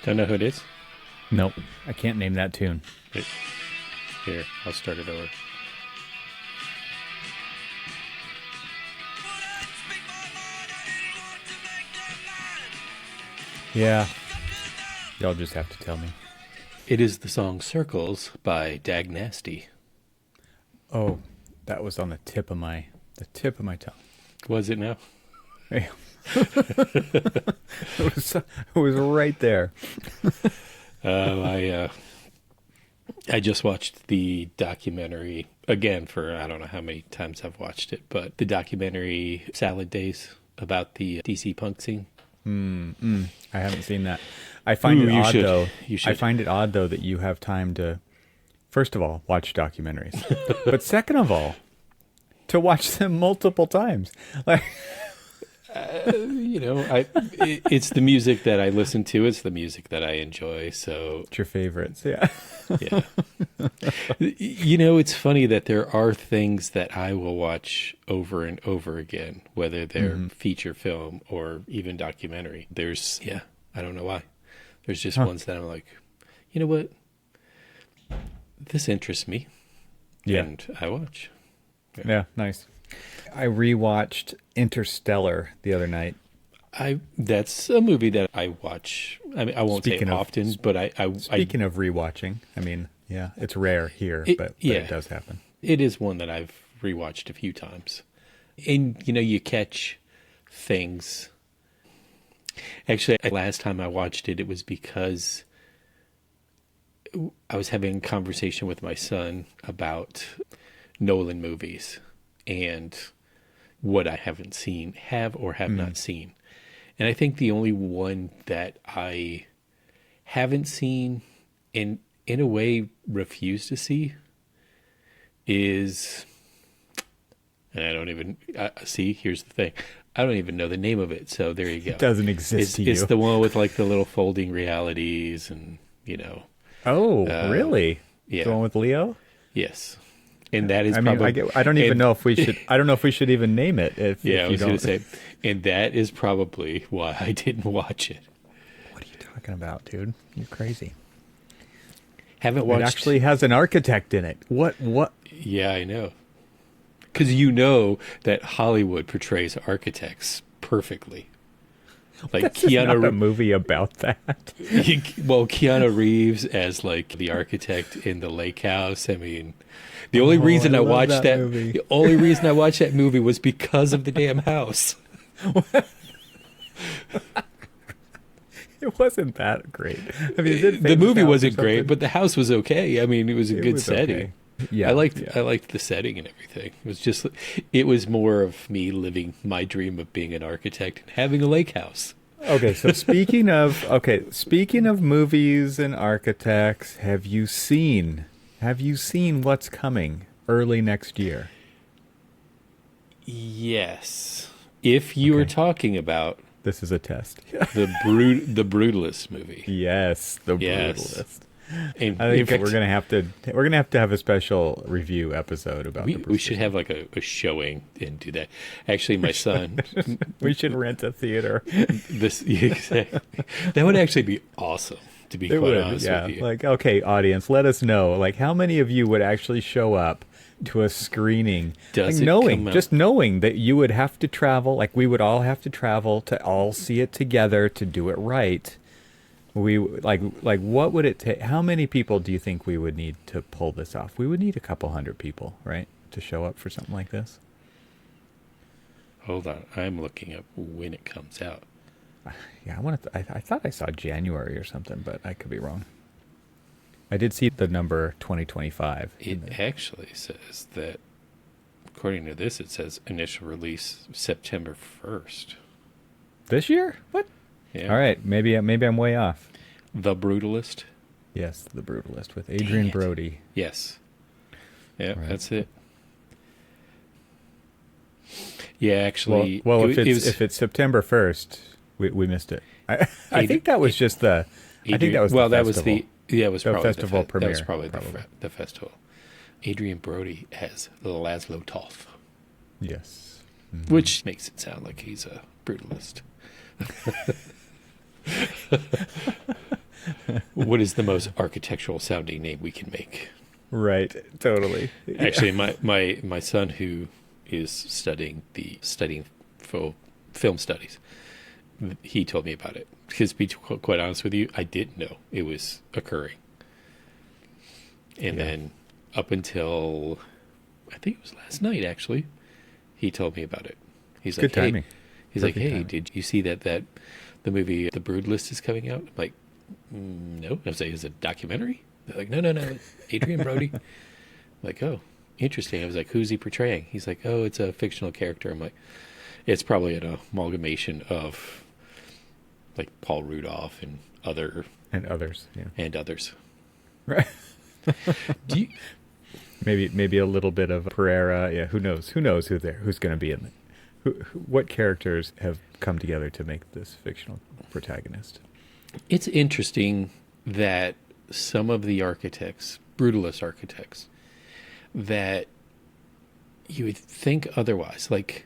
Don't know who it is? Nope. I can't name that tune. Wait, here, I'll start it over. Yeah. Y'all just have to tell me. It is the song Circles by Dag Nasty. Oh, that was on the tip of my tongue. Was it now? Yeah. it was right there. I just watched the documentary again for I don't know how many times I've watched it, but the documentary Salad Days about the DC punk scene. I haven't seen that. I find it odd though. You should. I find it odd though that you have time to, first of all, watch documentaries, but second of all, to watch them multiple times. Like, it's the music that I listen to. It's the music that I enjoy. So it's your favorites, yeah. Yeah. It's funny that there are things that I will watch over and over again, whether they're feature film or even documentary. I don't know why. There's just ones that I'm like, you know what? This interests me. Yeah. And I watch. Yeah, nice. I rewatched Interstellar the other night. That's a movie that I watch. I mean, I won't say often, but Speaking of rewatching, I mean, yeah, it's rare here, but it does happen. It is one that I've rewatched a few times. And, you catch things. Actually, last time I watched it, it was because I was having a conversation with my son about Nolan movies and what I have not seen. And I think the only one that I haven't seen and in a way refuse to see is, and I don't even, here's the thing. I don't even know the name of it. So there you go. It doesn't exist to you. It's the one with like the little folding realities and, Oh, really? Yeah. The one with Leo? Yes. And that is I don't know if we should. I don't know if we should even name it. I was going to say, and that is probably why I didn't watch it. What are you talking about, dude? You're crazy. Haven't watched. It actually has an architect in it. What? Yeah, I know. Because you know that Hollywood portrays architects perfectly. Like This is not a movie about that. Well, Keanu Reeves as like the architect in the lake house. I mean, the only reason I watched that movie. The only reason I watched that movie was because of the damn house. It wasn't that great. I mean, the movie wasn't great, but the house was okay. I mean, it was a good setting. Okay. Yeah, I liked the setting and everything. It was more of me living my dream of being an architect and having a lake house. Okay, so speaking of movies and architects, have you seen what's coming early next year? Yes. If you are talking about this is a test. the Brutalist movie. Yes, the Brutalist. And I think we're gonna have to have a special review episode about. We should have like a showing and do that. Actually, my son. We should rent a theater. Exactly. That would actually be awesome. To be quite honest with you. Like, okay, audience, let us know. Like, how many of you would actually show up to a screening? Just knowing that you would have to travel, like we would all have to travel to all see it together to do it right. We like what would it take? How many people do you think we would need to pull this off? We would need a couple hundred people, right, to show up for something like this. Hold on, I'm looking up when it comes out. Yeah, I thought I saw January or something, but I could be wrong. I did see the number 2025. It actually says that, according to this, it says initial release September 1st. This year? What? Yeah. All right, maybe I'm way off. The Brutalist? Yes, The Brutalist with Adrian Brody. Yes. Yeah, right. That's it. Yeah, actually... Well, if it's September 1st, we missed it. I think that was just the... I think that was the festival. That was the... Yeah, it was probably festival premiere. That was probably the festival. Adrian Brody as Laszlo Toth. Yes. Mm-hmm. Which makes it sound like he's a brutalist. What is the most architectural sounding name we can make? Right. Totally. Actually, my son, who is studying film studies, he told me about it. Because to be quite honest with you, I didn't know it was occurring. And then up until, I think it was last night, actually, he told me about it. He's like, good timing. Hey, did you see that the movie The Brutalist is coming out? I'm like, no. I was like, is it a documentary? They're like, no, Adrian Brody. I'm like, oh, interesting. I was like, who's he portraying? He's like, oh, it's a fictional character. I'm like, it's probably an amalgamation of like Paul Rudolph and others. Right. Do you, maybe a little bit of Pereira. Yeah, who's going to be in it? What characters have come together to make this fictional protagonist? It's interesting that some of the architects, brutalist architects, that you would think otherwise. Like,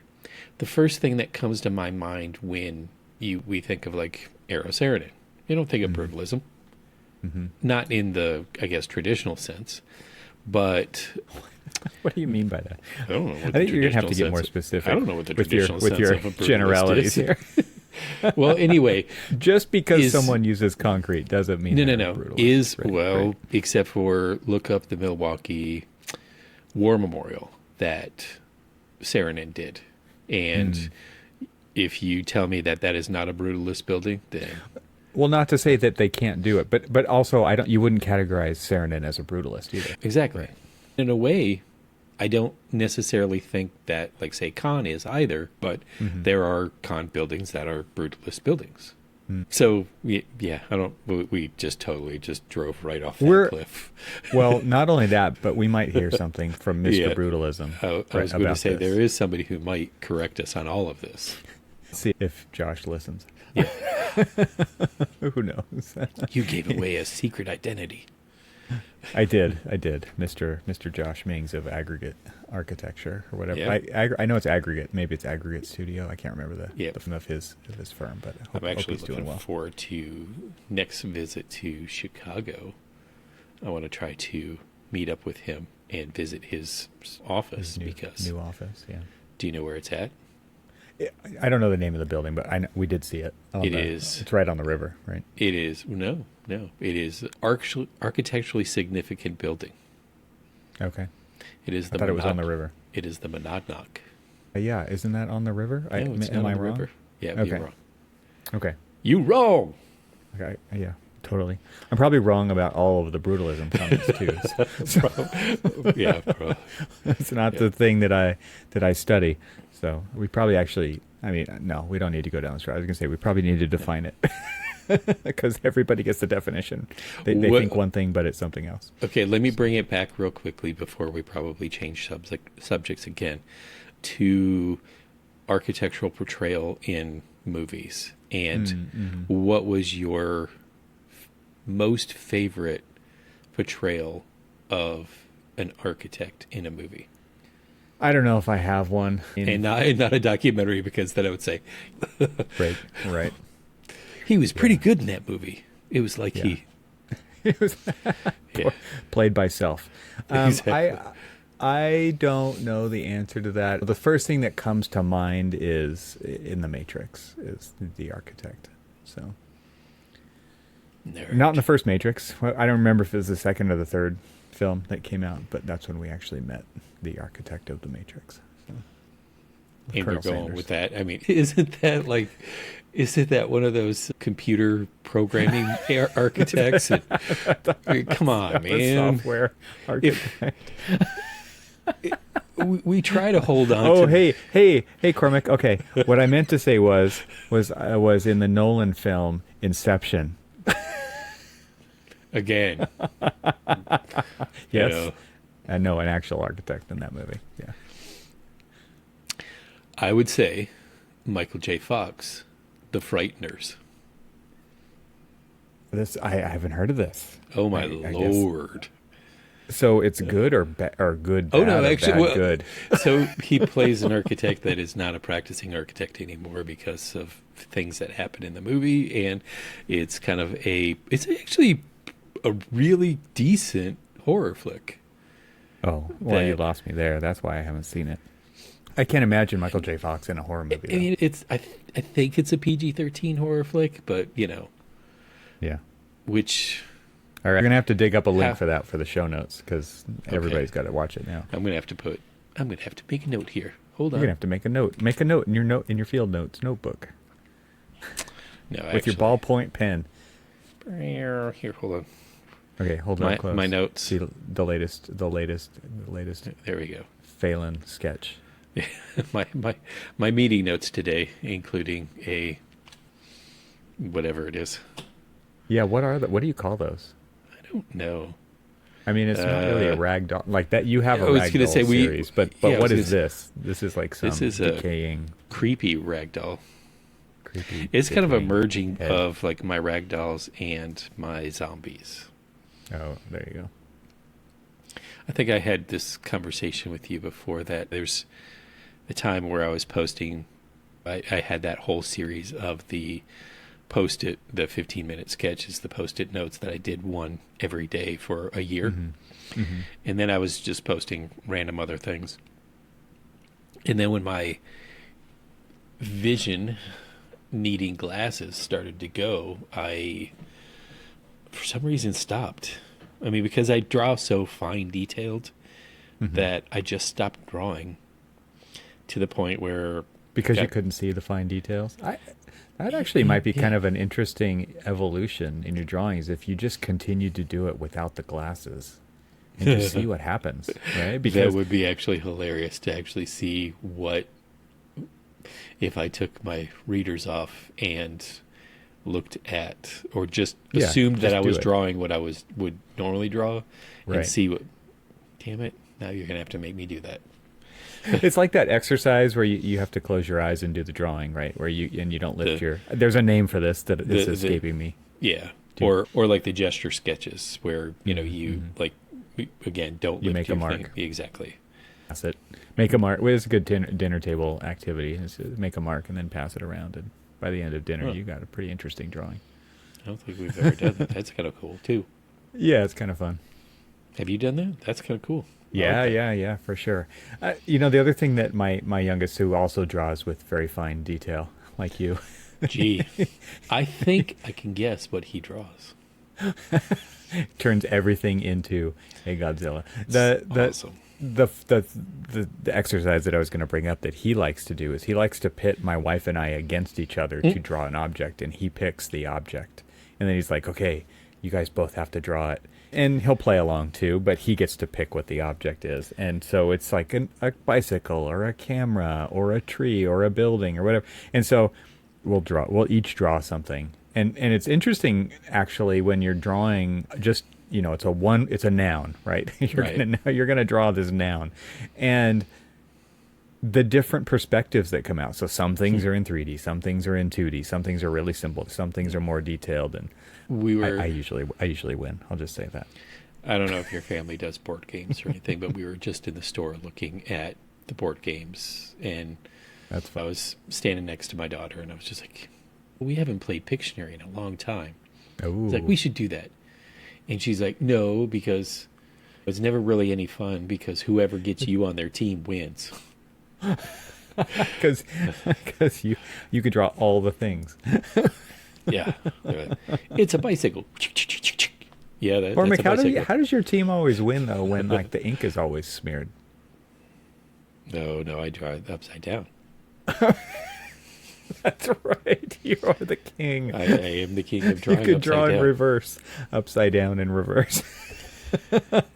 the first thing that comes to my mind when we think of like Eros Saarinen, you don't think of brutalism. Mm-hmm. Not in the, I guess, traditional sense, but... What do you mean by that? I don't know. I think you're going to have to get more specific. I don't know what the traditional sense with your of a brutalist generalities is. here. Well, anyway... Just because someone uses concrete doesn't mean No. Right. Except for look up the Milwaukee War Memorial that Saarinen did. And if you tell me that is not a brutalist building, then... Well, not to say that they can't do it, but also you wouldn't categorize Saarinen as a brutalist either. Exactly. Right. In a way, I don't necessarily think that, like, say, Kahn is either, but there are Kahn buildings that are brutalist buildings. So, yeah, we just totally drove right off that cliff. Well, not only that, but we might hear something from Mr. Brutalism. I was going to say, there is somebody who might correct us on all of this. See if Josh listens. Yeah. Who knows? You gave away a secret identity. I did. Mr. Josh Mings of Aggregate Architecture or whatever. Yeah. I know it's Aggregate. Maybe it's Aggregate Studio. I can't remember the name of his firm, but I'm actually looking forward to next visit to Chicago. I want to try to meet up with him and visit his office. New office. Yeah. Do you know where it's at? I don't know the name of the building, but we did see it. It's right on the river, right? It is. No. It is architecturally significant building. Okay. It is. I thought it was on the river. It is the Monadnock. Yeah, isn't that on the river? No, it's not on the river. Yeah, okay. You're wrong. Okay. You wrong. Okay. Yeah, totally. I'm probably wrong about all of the brutalism comments too. Yeah, bro. It's not the thing that I study. So we probably no, we don't need to go down this road. I was going to say we probably need to define it because everybody gets the definition. They think one thing, but it's something else. Okay, let me bring it back real quickly before we probably change subjects again to architectural portrayal in movies. And what was your most favorite portrayal of an architect in a movie? I don't know if I have one. And not a documentary, because then I would say... Right. He was pretty good in that movie. It was like he was played by self. Exactly. I don't know the answer to that. The first thing that comes to mind is in The Matrix, is the architect. So Nerd. Not in the first Matrix. I don't remember if it was the second or the third film that came out, but that's when we actually met the architect of The Matrix. So, and we're going with that. I mean, isn't that one of those computer programming architects? Come on, man. Software architect. We try to hold on. Oh, hey, Cormac. Okay, what I meant to say was in the Nolan film Inception. Again. Yes. I know an actual architect in that movie. Yeah. I would say Michael J. Fox, The Frighteners. I haven't heard of this. Oh my Lord. So it's good or good, Oh bad, no, or actually, bad, well, good? so he plays an architect that is not a practicing architect anymore because of things that happen in the movie, and it's it's actually a really decent horror flick. Oh, well, you lost me there. That's why I haven't seen it. I can't imagine Michael J. Fox in a horror movie. I mean, I think it's a PG-13 horror flick, but yeah. Which all right, I'm gonna have to dig up a link for that for the show notes because everybody's got to watch it now. I'm gonna have to make a note here. Hold on. You're gonna have to make a note. Make a note in your field notes notebook. No, with your ballpoint pen. Here, hold on. Okay, hold on close. My notes. See the latest. There we go. Phelan sketch. my meeting notes today, including a whatever it is. Yeah, what do you call those? I don't know. I mean, it's not really a ragdoll like that. You have a ragdoll series, but what is this? This is like some decaying, creepy ragdoll. It's kind of a merging of like my ragdolls and my zombies. Oh, there you go. I think I had this conversation with you before that there's a time where I was posting, I had that whole series of the Post-it, the 15-minute sketches, the Post-it notes that I did one every day for a year. Mm-hmm. Mm-hmm. And then I was just posting random other things. And then when my vision needing glasses started to go, I, for some reason, stopped. I mean, because I draw so fine detailed that I just stopped drawing to the point where... Because you couldn't see the fine details? That actually might be kind of an interesting evolution in your drawings if you just continue to do it without the glasses and just see what happens, right? Because that would be actually hilarious to actually see what if I took my readers off and looked at or just assumed that I was drawing what I would normally draw and see what. Damn it! Now you're gonna have to make me do that. It's like that exercise where you have to close your eyes and do the drawing, right? Where you don't lift your... There's a name for this that is escaping me. Yeah. Or like the gesture sketches where, you like, again, don't lift make your a mark. thing. Exactly. Pass it. Make a mark. Well, it's a good dinner table activity. Is make a mark and then pass it around. And by the end of dinner, you got a pretty interesting drawing. I don't think we've ever done that. That's kind of cool, too. Yeah, it's kind of fun. Have you done that? That's kind of cool. Yeah, for sure. The other thing that my youngest, who also draws with very fine detail, like you. Gee, I think I can guess what he draws. Turns everything into a Godzilla. Awesome. The exercise that I was going to bring up that he likes to do is he likes to pit my wife and I against each other to draw an object, and he picks the object. And then he's like, okay, you guys both have to draw it. And he'll play along too, but he gets to pick what the object is. And so it's like a bicycle or a camera or a tree or a building or whatever. And so we'll each draw something. And it's interesting actually when you're drawing just, it's a noun, right? You're going to draw this noun. And the different perspectives that come out. So some things are in 3D, some things are in 2D, some things are really simple, some things are more detailed, and I usually win. I'll just say that. I don't know if your family does board games or anything, but we were just in the store looking at the board games, and I was standing next to my daughter, and I was just like, we haven't played Pictionary in a long time. It's like, we should do that. And she's like, no, because it's never really any fun because whoever gets you on their team wins. Because you could draw all the things. Yeah, it's a bicycle. Yeah, Cormac, how does your team always win though? When like the ink is always smeared. No, I draw it upside down. That's right. You are the king. I am the king of drawing. You could draw in reverse, upside down in reverse.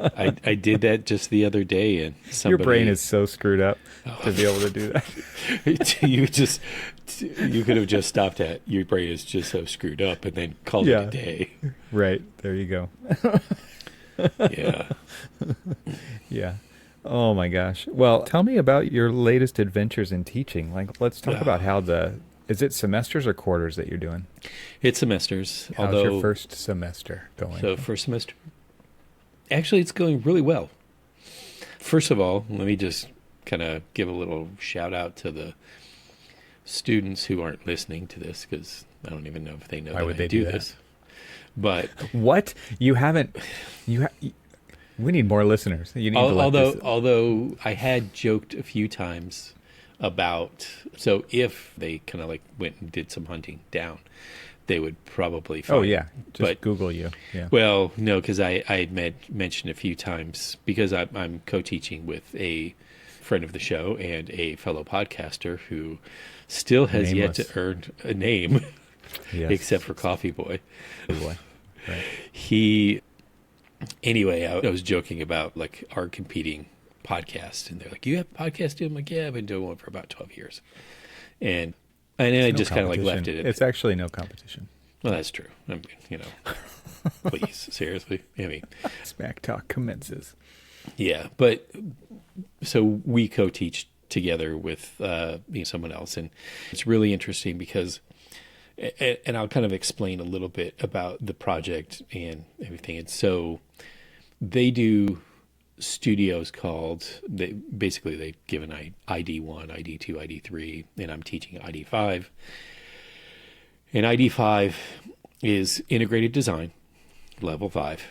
I did that just the other day, and your brain is so screwed up to be able to do that. You could have just stopped at your brain is just so screwed up, and then called it a day. Right there, you go. Yeah. Yeah. Oh my gosh. Well, tell me about your latest adventures in teaching. Like, let's talk about how is it semesters or quarters that you're doing? It's semesters. How's your first semester going? So first semester Actually, it's going really well. First of all, let me just kind of give a little shout out to the students who aren't listening to this, because I don't even know if they know Why that would I they do do this. But what? You haven't? We need more listeners. You need to let this... Although I had joked a few times about, so if they kind of like went and did some hunting down, they would probably find. Oh yeah, just Google you. Yeah. Well, no, because I mentioned a few times, because I'm co-teaching with a friend of the show and a fellow podcaster who still has yet to earn a name, yes. Except for Coffee Boy. Right. Anyway, I was joking about like our competing podcast, and they're like, "You have a podcast too?" I'm like, "Yeah, I've been doing one for about 12 years." And then I just kind of like left it. It's actually no competition. Well, that's true. I mean, please, seriously. I mean, Smack Talk commences. Yeah, but so we co-teach together with someone else, and it's really interesting because, and I'll kind of explain a little bit about the project and everything. And so they do studios they give an ID1, ID2, ID3, and I'm teaching ID5. And ID5 is integrated design, level 5.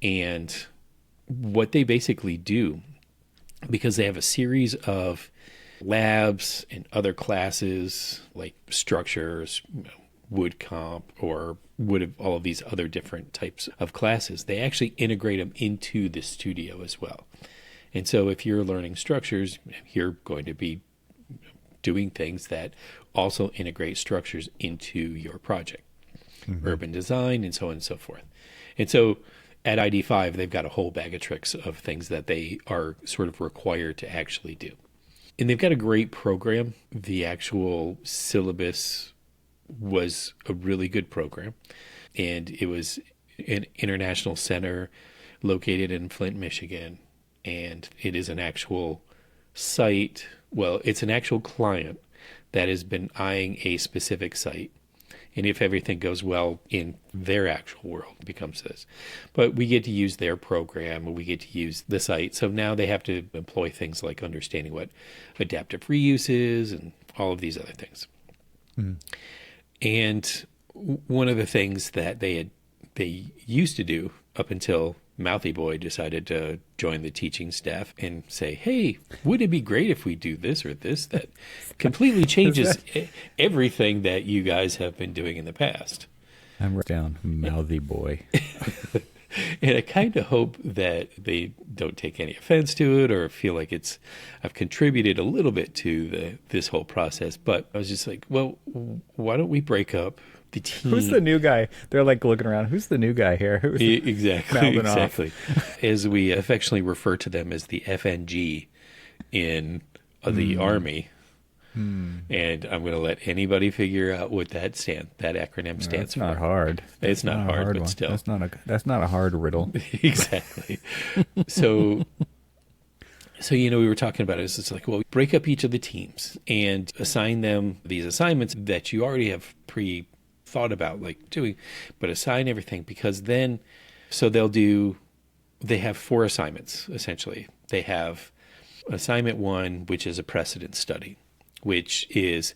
And what they basically do, because they have a series of labs and other classes like structures, wood comp, or all of these other different types of classes, they actually integrate them into the studio as well. And so if you're learning structures, you're going to be doing things that also integrate structures into your project, urban design, and so on and so forth. And so at ID5, they've got a whole bag of tricks of things that they are sort of required to actually do. And they've got a great program. The actual syllabus was a really good program. And it was an international center located in Flint, Michigan. And it is an actual site. Well, it's an actual client that has been eyeing a specific site. And if everything goes well in their actual world, it becomes this. But we get to use their program, and we get to use the site. So now they have to employ things like understanding what adaptive reuse is and all of these other things. And one of the things that they used to do up until Mouthy Boy decided to join the teaching staff and say, "Hey, would it be great if we do this or this?" That completely changes everything that you guys have been doing in the past. I'm right down, Mouthy Boy. And I kind of hope that they don't take any offense to it or feel like I've contributed a little bit to this whole process. But I was just like, well, why don't we break up the team? Who's the new guy? They're like looking around. Who's the new guy here? Exactly. As we affectionately refer to them as the FNG in the Army. And I'm going to let anybody figure out what that acronym stands for. Not hard. It's not hard, but still. That's not a hard riddle. Exactly. So we were talking about it. It's like, well, break up each of the teams and assign them these assignments that you already have thought about like doing, but assign everything, because then, so they have 4 assignments, essentially. They have assignment 1, which is a precedent study, which is,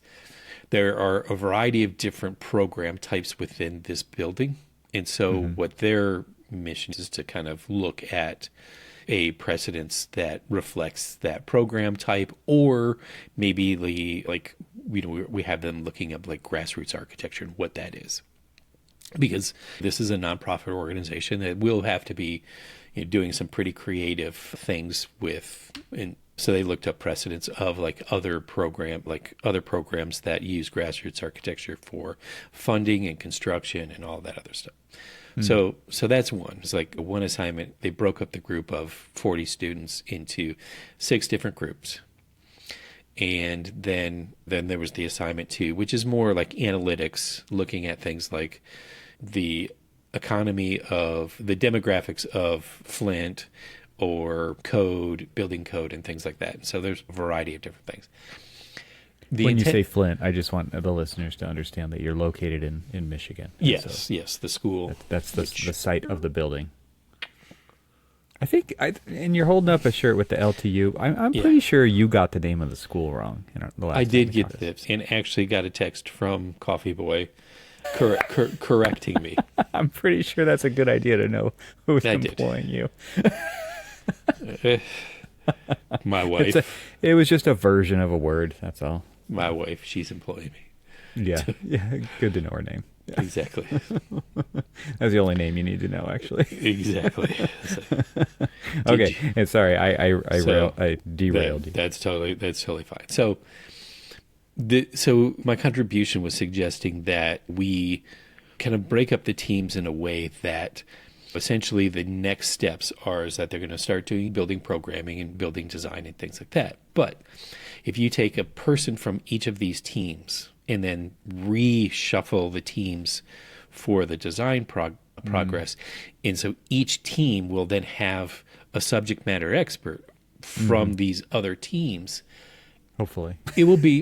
there are a variety of different program types within this building. And so what their mission is to kind of look at a precedence that reflects that program type, or maybe we have them looking up like grassroots architecture and what that is. Because this is a nonprofit organization that will have to be doing some pretty creative things with, and so they looked up precedents of other programs that use grassroots architecture for funding and construction and all that other stuff. So that's one. It's like one assignment. They broke up the group of 40 students into 6 different groups. And then there was the assignment 2, which is more like analytics, looking at things like the economy of the demographics of Flint, or building code and things like that. So there's a variety of different things. When you say Flint, I just want the listeners to understand that you're located in Michigan. Yes, the school. That's the site of the building. I think, and you're holding up a shirt with the LTU. I'm pretty sure you got the name of the school wrong. The last I did get this, and actually got a text from Coffee Boy correcting me. I'm pretty sure that's a good idea to know who's employing you. My wife. It was just a version of a word. That's all. My wife. She's employing me. Yeah. Good to know her name. Yeah. Exactly. That's the only name you need to know, actually. Exactly. Okay. And sorry, I derailed you. That's totally fine. So my contribution was suggesting that we kind of break up the teams in a way that essentially the next steps is that they're going to start doing building programming and building design and things like that. But if you take a person from each of these teams and then reshuffle the teams for the design progress, and so each team will then have a subject matter expert from these other teams. Hopefully. It will be,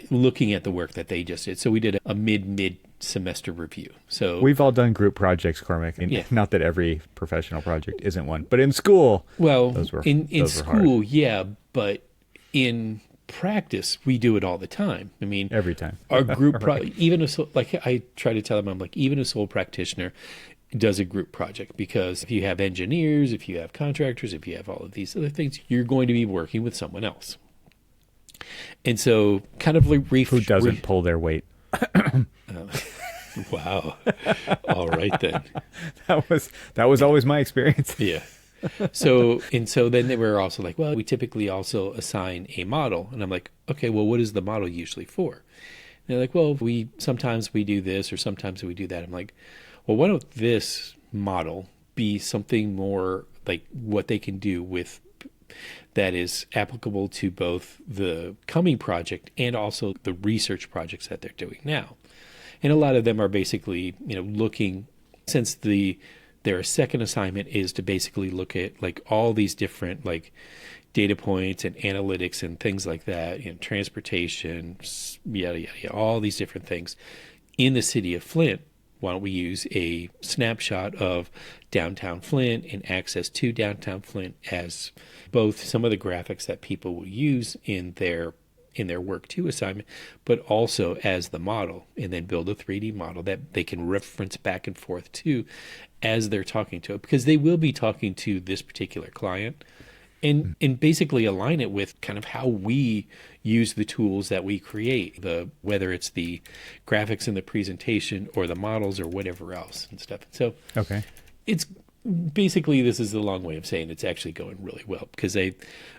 looking at the work that they just did. So we did a mid-semester review. So we've all done group projects, Cormac. Not that every professional project isn't one, but in school, those were school, hard. But in practice, we do it all the time. Every time. Our group, even I try to tell them, I'm like, even a sole practitioner does a group project, because if you have engineers, if you have contractors, if you have all of these other things, you're going to be working with someone else. And so kind of like who doesn't pull their weight. Wow. All right then. That was always my experience. Yeah. So then they were also like, well, we typically also assign a model. And I'm like, okay, well, what is the model usually for? And they're like, well, sometimes we do this or sometimes we do that. I'm like, well, why don't this model be something more like what they can do with that is applicable to both the coming project and also the research projects that they're doing now. And a lot of them are basically, looking, since their second assignment is to basically look at like all these different like data points and analytics and things like that, transportation, yada, all these different things in the city of Flint. Why don't we use a snapshot of downtown Flint and access to downtown Flint as both some of the graphics that people will use in their Work 2 assignment, but also as the model, and then build a 3D model that they can reference back and forth to as they're talking to it, because they will be talking to this particular client, and basically align it with kind of how we use the tools that we create, whether it's the graphics in the presentation or the models or whatever else and stuff. So it's basically, this is the long way of saying it's actually going really well, because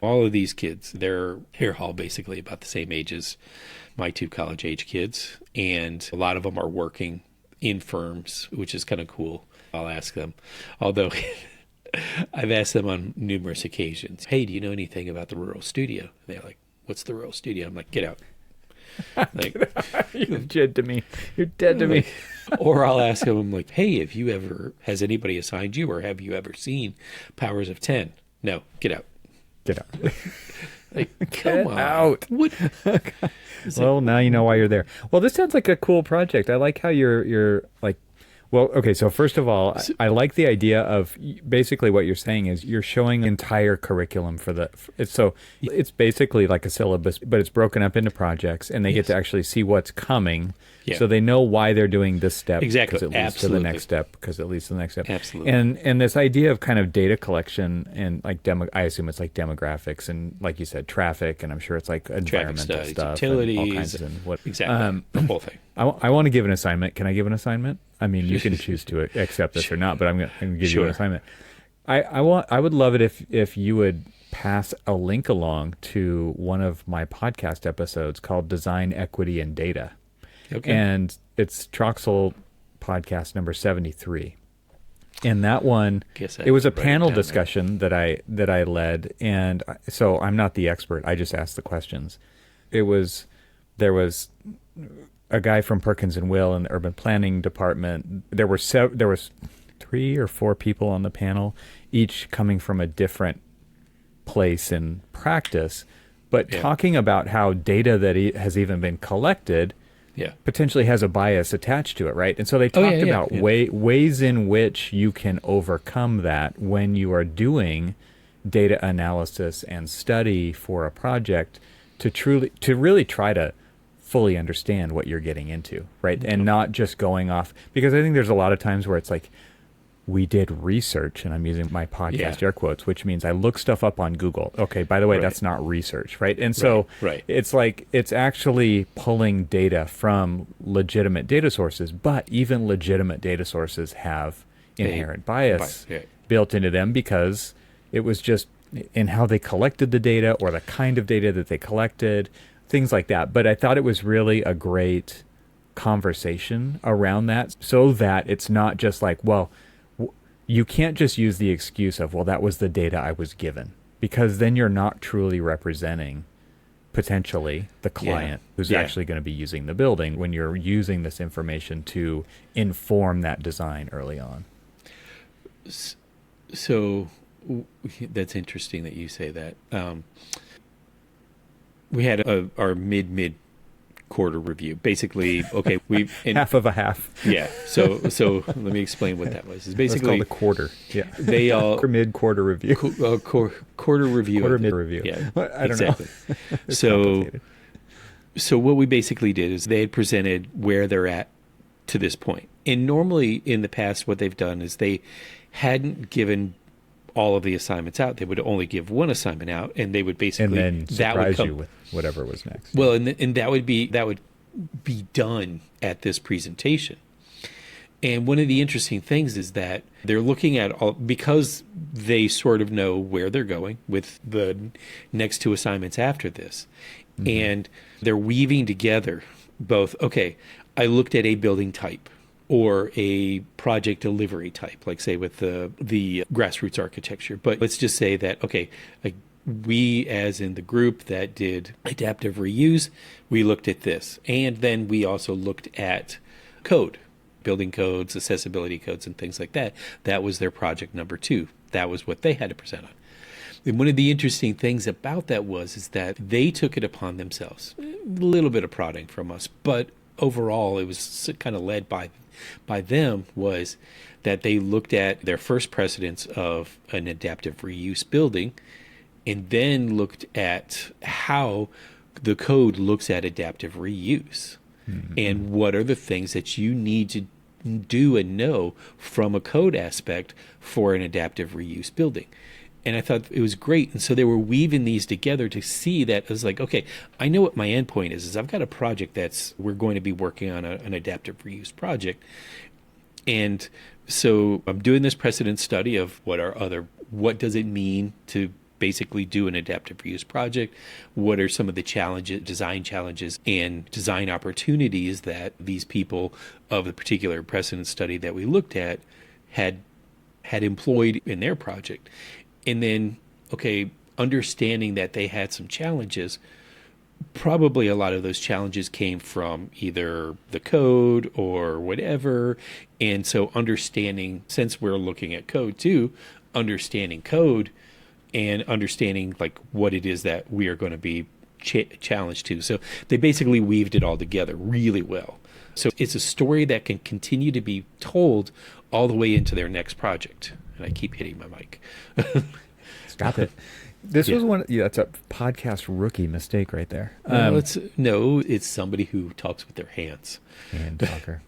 all of these kids, they're all basically about the same age as my two college age kids, and a lot of them are working in firms, which is kind of cool. I'll ask them, although I've asked them on numerous occasions, hey, do you know anything about the rural studio? And they're like, what's the rural studio? I'm like, get out. Like, you're dead to me. You're dead to me. Or I'll ask them, I'm like, hey, has anybody assigned you, or have you ever seen Powers of 10? No, get out. Get out. Like, come on. Out. What? Well, now you know why you're there. Well, this sounds like a cool project. I like how you're like, well, okay, so first of all, I like the idea of basically what you're saying is you're showing entire curriculum so it's basically like a syllabus, but it's broken up into projects, and they get to actually see what's coming. Yeah. So they know why they're doing this step. Exactly. Because it leads to the next step. Because it leads to the next step. Absolutely. And this idea of kind of data collection and like I assume it's like demographics and, like you said, traffic, and I'm sure it's like environmental stuff, utilities, and all kinds of exactly the whole thing. I want to give an assignment. Can I give an assignment? I mean, you can choose to accept this or not, but I'm going to give you an assignment. I would love it if you would pass a link along to one of my podcast episodes called Design, Equity, and Data. Okay. And it's Troxel podcast number 73. And that one, it was a panel discussion that I led, and so I'm not the expert. I just asked the questions. There was a guy from Perkins and Will in the urban planning department. There was 3 or 4 people on the panel, each coming from a different place in practice, but talking about how data that has even been collected potentially has a bias attached to it, right? And so they talked about ways in which you can overcome that when you are doing data analysis and study for a project to really try to fully understand what you're getting into, right? And not just going off, because I think there's a lot of times where it's like, we did research, and I'm using my podcast air quotes, which means I look stuff up on Google. Okay, by the way, that's not research, right? And so it's like, it's actually pulling data from legitimate data sources, but even legitimate data sources have inherent bias built into them because it was just in how they collected the data or the kind of data that they collected, things like that. But I thought it was really a great conversation around that, so that it's not just like, well, you can't just use the excuse of, well, that was the data I was given, because then you're not truly representing potentially the client who's actually going to be using the building when you're using this information to inform that design early on. So that's interesting that you say that. We had our mid quarter review. Basically, okay, half of a half. Yeah. So let me explain what that was. It's basically called a quarter. Yeah. They all mid quarter review. Quarter review. Quarter mid review. Yeah. I don't know. So what we basically did is they had presented where they're at to this point. And normally in the past, what they've done is they hadn't given all of the assignments out. They would only give one assignment out, and they would basically and then surprise you with whatever was next. Well, and that would be done at this presentation. And one of the interesting things is that they're looking at all, because they sort of know where they're going with the next two assignments after this, and they're weaving together both. Okay, I looked at a building type or a project delivery type, like say with the grassroots architecture. But let's just say that, okay, we as in the group that did adaptive reuse, we looked at this. And then we also looked at code, building codes, accessibility codes, and things like that. That was their project number 2. That was what they had to present on. And one of the interesting things about that is that they took it upon themselves. A little bit of prodding from us, but overall it was kind of led by them, was that they looked at their first precedence of an adaptive reuse building and then looked at how the code looks at adaptive reuse and what are the things that you need to do and know from a code aspect for an adaptive reuse building. And I thought it was great. And so they were weaving these together to see that. It was like, okay, I know what my endpoint is I've got a project we're going to be working on an adaptive reuse project. And so I'm doing this precedent study of what does it mean to basically do an adaptive reuse project? What are some of the design challenges and design opportunities that these people of the particular precedent study that we looked at had employed in their project? And then, okay, understanding that they had some challenges, probably a lot of those challenges came from either the code or whatever. And so understanding, since we're looking at code too, understanding code and understanding like what it is that we are going to be challenged to. So they basically weaved it all together really well. So it's a story that can continue to be told all the way into their next project. And I keep hitting my mic. Stop it. This was that's a podcast rookie mistake right there. It's somebody who talks with their hands. Hand talker.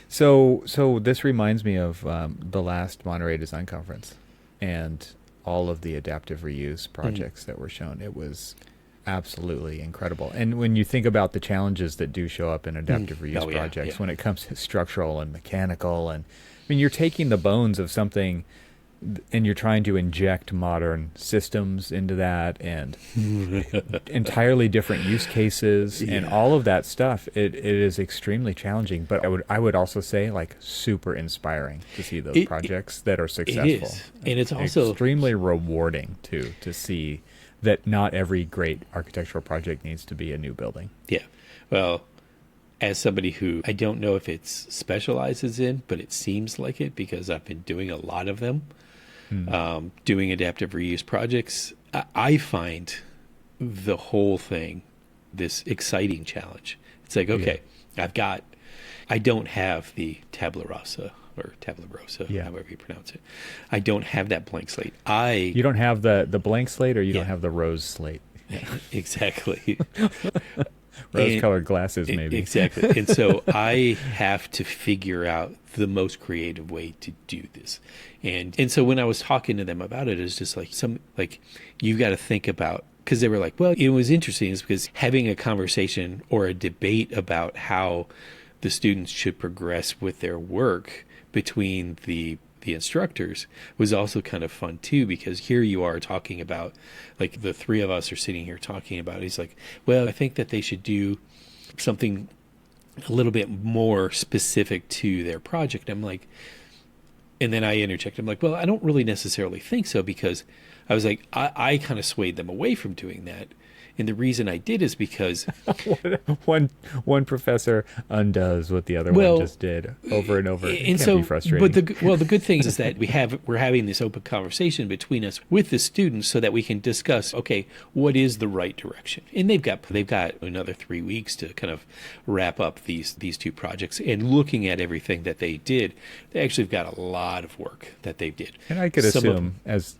So this reminds me of the last Monterey Design Conference and all of the adaptive reuse projects that were shown. It was absolutely incredible. And when you think about the challenges that do show up in adaptive reuse projects, when it comes to structural and mechanical, and I mean, you're taking the bones of something and you're trying to inject modern systems into that and entirely different use cases and all of that stuff. It is extremely challenging, but I would also say like super inspiring to see those projects that are successful. It is. And it's also extremely rewarding to see that not every great architectural project needs to be a new building. Yeah. Well, as somebody who I don't know if it specializes in, but it seems like it because I've been doing a lot of them. Doing adaptive reuse projects, I find the whole thing this exciting challenge. It's like, okay, I don't have the tabula rasa or tabula rosa, however you pronounce it. I don't have that blank slate. You don't have the blank slate, or you don't have the rose slate. Exactly. Rose-colored glasses, maybe. Exactly. And so I have to figure out the most creative way to do this. And so when I was talking to them about it, it's just like you've got to think about, because they were like, well, it was interesting is because having a conversation or a debate about how the students should progress with their work between the instructors was also kind of fun too, because here you are talking about, like, the three of us are sitting here talking about it. He's like, well, I think that they should do something a little bit more specific to their project. I'm like, and then I interject, I'm like, well, I don't really necessarily think so, because I was like, I kind of swayed them away from doing that. And the reason I did is because one professor undoes what the other one just did over and over. It can be frustrating. But the good thing is that we're having this open conversation between us with the students so that we can discuss, okay, what is the right direction? And they've got another 3 weeks to kind of wrap up these two projects. And looking at everything that they did, they actually have got a lot of work that they did. And I could assume, as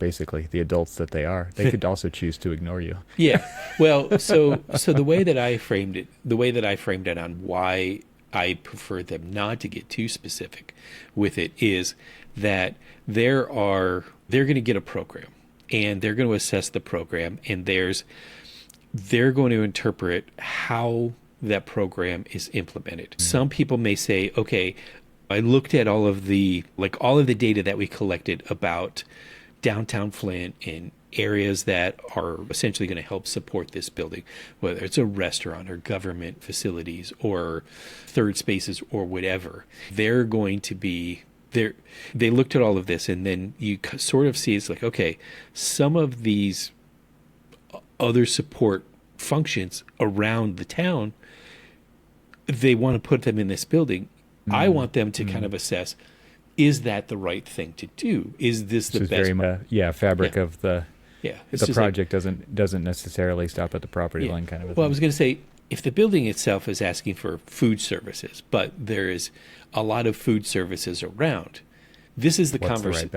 basically the adults that they are, they could also choose to ignore you. Yeah. Well, so the way that I framed it on why I prefer them not to get too specific with it is that they're going to get a program, and they're going to assess the program, and they're going to interpret how that program is implemented. Mm-hmm. Some people may say, okay, I looked at all of the data that we collected about downtown Flint and areas that are essentially going to help support this building, whether it's a restaurant or government facilities or third spaces or whatever. They're going to be there. They looked at all of this, and then you sort of see it's like, okay, some of these other support functions around the town, they want to put them in this building. Mm-hmm. I want them to kind of assess, is that the right thing to do? Is this the best? Very fabric of the the project doesn't necessarily stop at the property line kind of a thing. Well, I was going to say, if the building itself is asking for food services, but there is a lot of food services around, this is the conversation.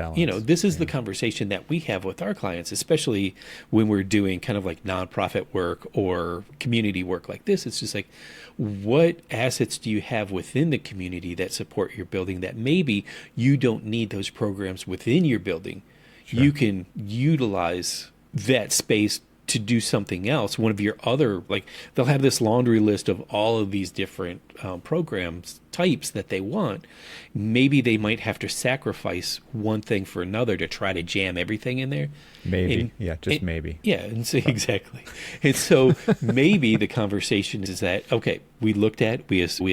This is the conversation that we have with our clients, especially when we're doing kind of like nonprofit work or community work like this. It's just like, what assets do you have within the community that support your building that maybe you don't need those programs within your building? Sure. You can utilize that space to do something else. One of your other, they'll have this laundry list of all of these different programs types that they want. Maybe they might have to sacrifice one thing for another to try to jam everything in there. Maybe. Maybe. Yeah, and so, exactly. And so maybe the conversation is that, okay, we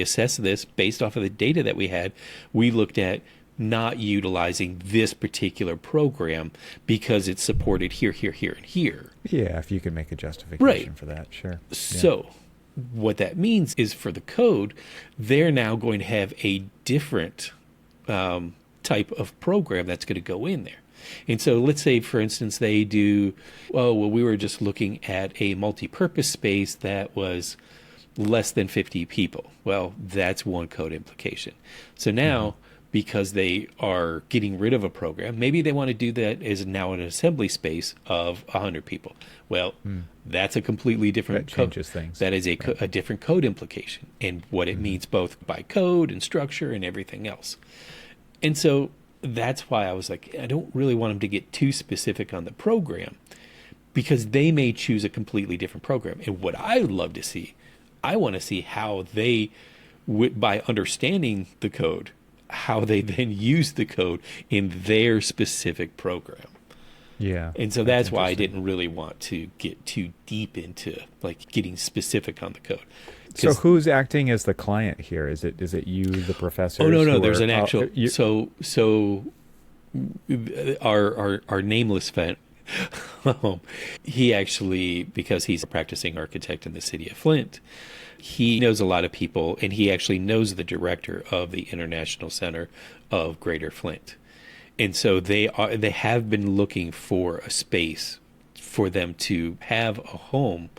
assessed this based off of the data that we had. We looked at not utilizing this particular program because it's supported here, here, here, and here. Yeah, if you can make a justification for that, sure. So what that means is for the code, they're now going to have a different type of program that's going to go in there. And so let's say, for instance, they do, we were just looking at a multi-purpose space that was less than 50 people. Well, that's one code implication. So now, because they are getting rid of a program, maybe they want to do that as now an assembly space of 100 people. Well, that's a completely different code. That changes things. That is a different code implication, and what it means both by code and structure and everything else. And so that's why I was like, I don't really want them to get too specific on the program, because they may choose a completely different program. And what I would love to see, I want to see how they, by understanding the code, how they then use the code in their specific program. Yeah. And so that's why I didn't really want to get too deep into getting specific on the code. So who's acting as the client here? Is it you, the professor? Oh, no. There's an actual. So our nameless fan, he actually, because he's a practicing architect in the city of Flint, he knows a lot of people, and he actually knows the director of the International Center of Greater Flint. And so they have been looking for a space for them to have a home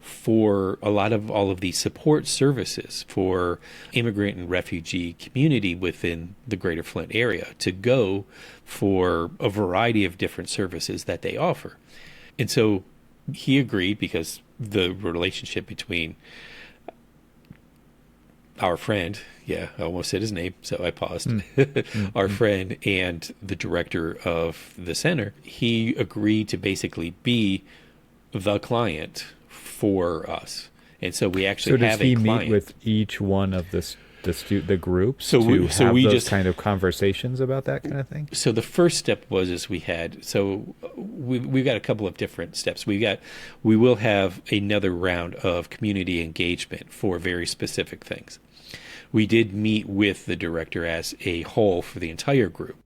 for a lot of all of these support services for immigrant and refugee community within the greater Flint area to go for a variety of different services that they offer. And so he agreed because the relationship between our friend, I almost said his name, so I paused, our friend and the director of the center, he agreed to basically be the client for us. And so we actually have a client. So does he meet with each one of the groups so to have we those just kind of conversations about that kind of thing? So the first step was we've got a couple of different steps. We will have another round of community engagement for very specific things. We did meet with the director as a whole for the entire group.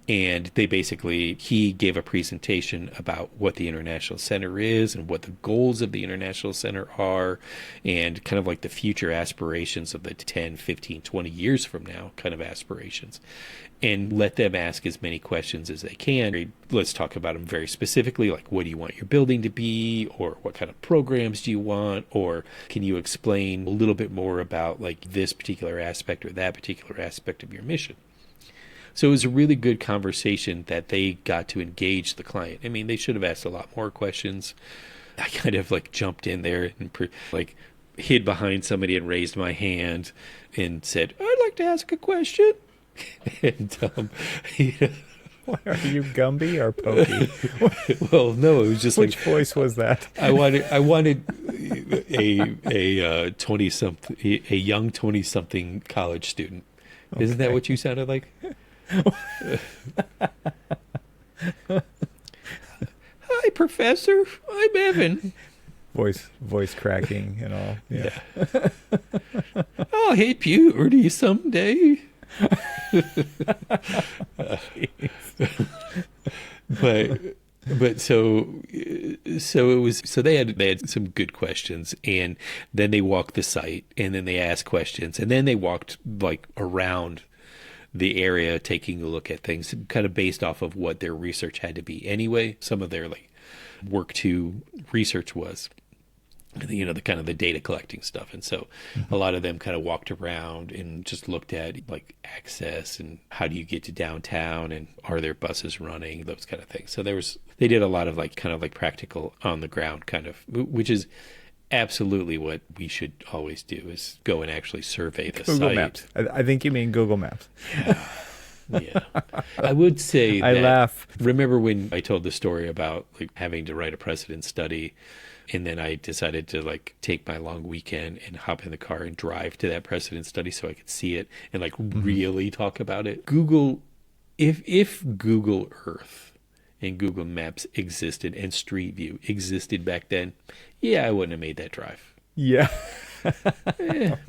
And he gave a presentation about what the International Center is and what the goals of the International Center are and kind of like the future aspirations of the 10, 15, 20 years from now kind of aspirations. And let them ask as many questions as they can. Let's talk about them very specifically, like what do you want your building to be, or what kind of programs do you want, or can you explain a little bit more about like this particular aspect or that particular aspect of your mission? So it was a really good conversation that they got to engage the client. I mean, they should have asked a lot more questions. I kind of like jumped in there and hid behind somebody and raised my hand and said, "I'd like to ask a question." And are you Gumby or Pokey? Well, no, it was just which voice was that? I wanted a 20-something, a young 20-something college student. Okay. Isn't that what you sounded like? Hi, Professor. I'm Evan. Voice cracking and all. Yeah. I'll hit puberty someday. But so it was. So they had some good questions, and then they walked the site, and then they asked questions, and then they walked like around the area, taking a look at things, kind of based off of what their research had to be anyway. Some of their like work to research was, the kind of the data collecting stuff. And so a lot of them kind of walked around and just looked at like access and how do you get to downtown and are there buses running, those kind of things. So they did a lot of like kind of like practical on the ground kind of, which is absolutely what we should always do, is go and actually survey the Google site. Maps. I think you mean Google Maps. Yeah. I would say I laugh. Remember when I told the story about like having to write a precedent study, and then I decided to like take my long weekend and hop in the car and drive to that precedent study so I could see it and like really talk about it. Google, if Google Earth and Google Maps existed and Street View existed back then, I wouldn't have made that drive. Yeah.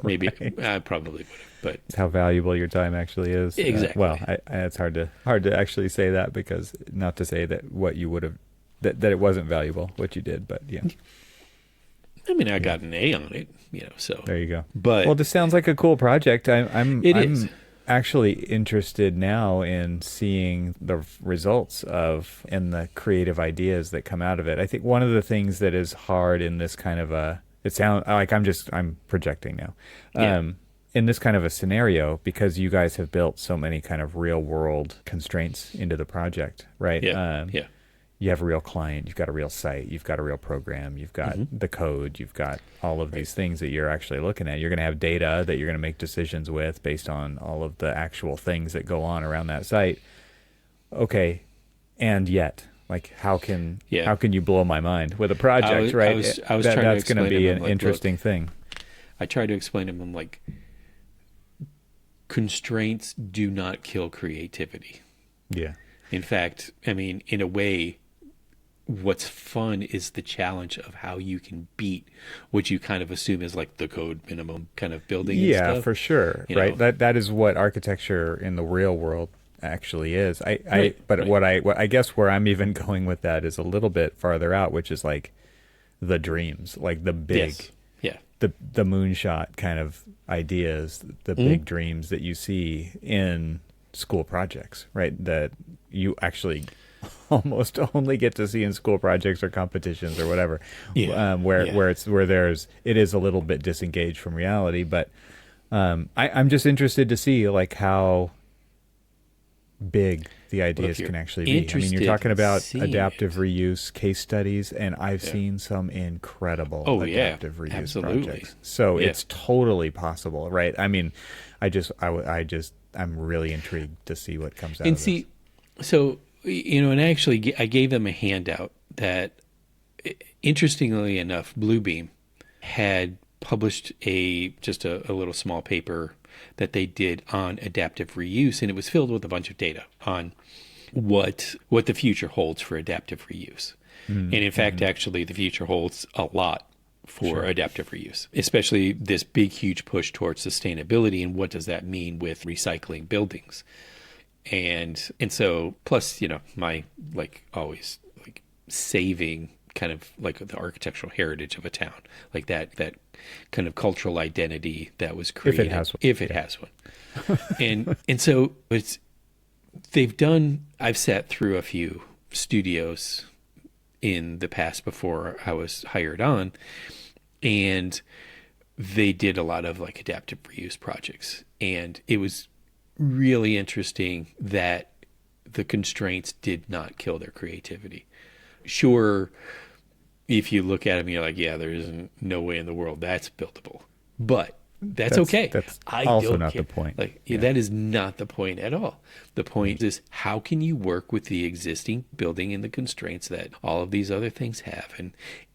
Maybe I probably would have, but it's how valuable your time actually is. Exactly. Well, it's hard to actually say that, because not to say that what you would have that it wasn't valuable what you did, but yeah. I mean, I got an A on it, so there you go. But well, this sounds like a cool project. I'm actually interested now in seeing the results and the creative ideas that come out of it. I think one of the things that is hard in this kind of it sounds like I'm projecting now. In this kind of a scenario, because you guys have built so many kind of real world constraints into the project, right? You have a real client, you've got a real site, you've got a real program, you've got the code, you've got all of these things that you're actually looking at. You're going to have data that you're going to make decisions with based on all of the actual things that go on around that site. Okay, and yet, like, how can you blow my mind with a project, right? That's going to be an interesting thing. I tried to explain to him, like, constraints do not kill creativity. Yeah. In fact, I mean, in a way, what's fun is the challenge of how you can beat what you kind of assume is like the code minimum kind of building. Yeah, and stuff. For sure. Right. That is what architecture in the real world actually is. What I guess where I'm even going with that is a little bit farther out, which is like the dreams, like the big, the moonshot kind of ideas, the big dreams that you see in school projects, right? That you actually almost only get to see in school projects or competitions or whatever, where it is a little bit disengaged from reality. But I'm just interested to see like how big the ideas can actually be. I mean, you're talking about adaptive reuse case studies, and I've seen some incredible adaptive reuse projects. So it's totally possible, right? I mean, I'm really intrigued to see what comes out of this. So, and actually I gave them a handout that, interestingly enough, Bluebeam had published just a little small paper that they did on adaptive reuse, and it was filled with a bunch of data on what the future holds for adaptive reuse. And in fact, actually, the future holds a lot for adaptive reuse, especially this big, huge push towards sustainability. And what does that mean with recycling buildings? And so, plus, my, like, always, like, saving kind of like the architectural heritage of a town, like that kind of cultural identity that was created, if it has one. And so I've sat through a few studios in the past before I was hired on, and they did a lot of like adaptive reuse projects, and it was really interesting that the constraints did not kill their creativity. Sure, if you look at them, you're like, yeah, there isn't no way in the world that's buildable. But that's okay. That's also not the point. Like, that is not the point at all. The point is, how can you work with the existing building and the constraints that all of these other things have,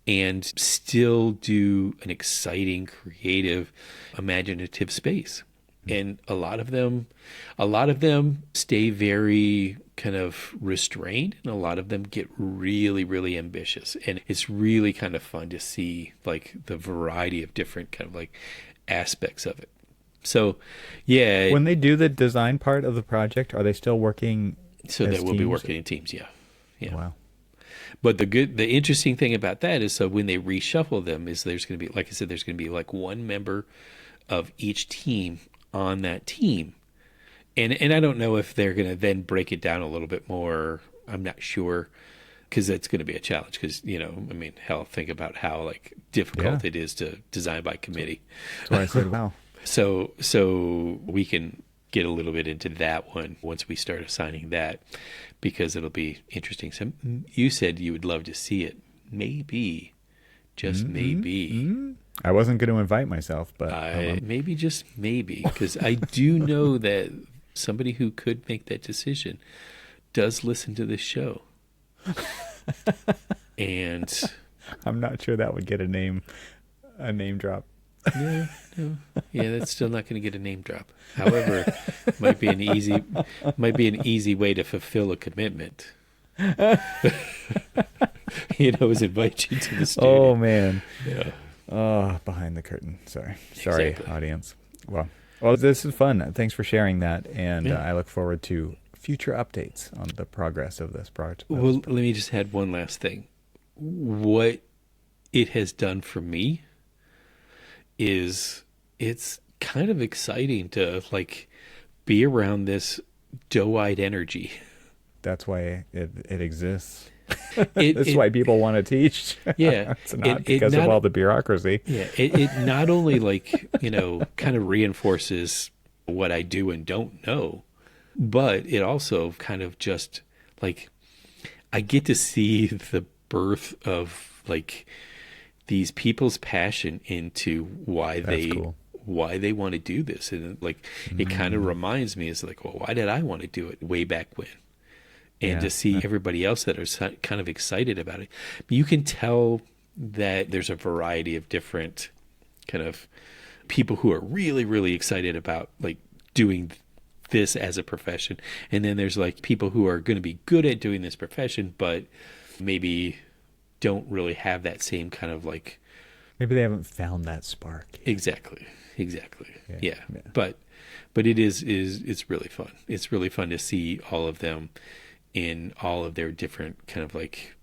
and still do an exciting, creative, imaginative space? And a lot of them stay very kind of restrained, and a lot of them get really, really ambitious. And it's really kind of fun to see like the variety of different kind of like aspects of it. So, yeah. When they do the design part of the project, are they still working? So they will be working in teams. Yeah. Wow. But the interesting thing about that is, so when they reshuffle them, is there's going to be, like I said, there's going to be like one member of each team on that team. And I don't know if they're going to then break it down a little bit more. I'm not sure, because that's going to be a challenge. Because, I mean, hell, think about how like difficult it is to design by committee. That's why I said, wow. So we can get a little bit into that one once we start assigning that, because it'll be interesting. So you said you would love to see it. Maybe, just maybe. I wasn't going to invite myself, but maybe, just maybe, because I do know that somebody who could make that decision does listen to this show. And I'm not sure that would get a name drop. No. Yeah, that's still not going to get a name drop. However, might be an easy way to fulfill a commitment. Is invite you to the studio. Oh man. Yeah. Oh, behind the curtain. Sorry, Exactly. Audience. Well, this is fun. Thanks for sharing that, and I look forward to future updates on the progress of this project. Well, let me just add one last thing. What it has done for me is it's kind of exciting to like be around this doe-eyed energy. That's why it exists. That's why people want to teach. Yeah. It's not because of all the bureaucracy. Yeah. It not only like, kind of reinforces what I do and don't know, but it also kind of just like, I get to see the birth of like these people's passion into why they want to do this. And like, it kind of reminds me, it's like, well, why did I want to do it way back when? And to see everybody else that are kind of excited about it. You can tell that there's a variety of different kind of people who are really, really excited about like doing this as a profession. And then there's like people who are going to be good at doing this profession, but maybe don't really have that same kind of like, maybe they haven't found that spark yet. Exactly. Yeah. But it's really fun. It's really fun to see all of them in all of their different kind of like,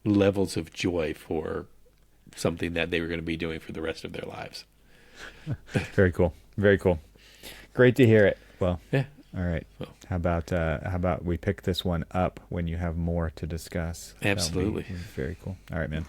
levels of joy for something that they were going to be doing for the rest of their lives. Very cool. Very cool. Great to hear it. Well, yeah. All right. How about we pick this one up when you have more to discuss? Absolutely. Very cool. All right, man.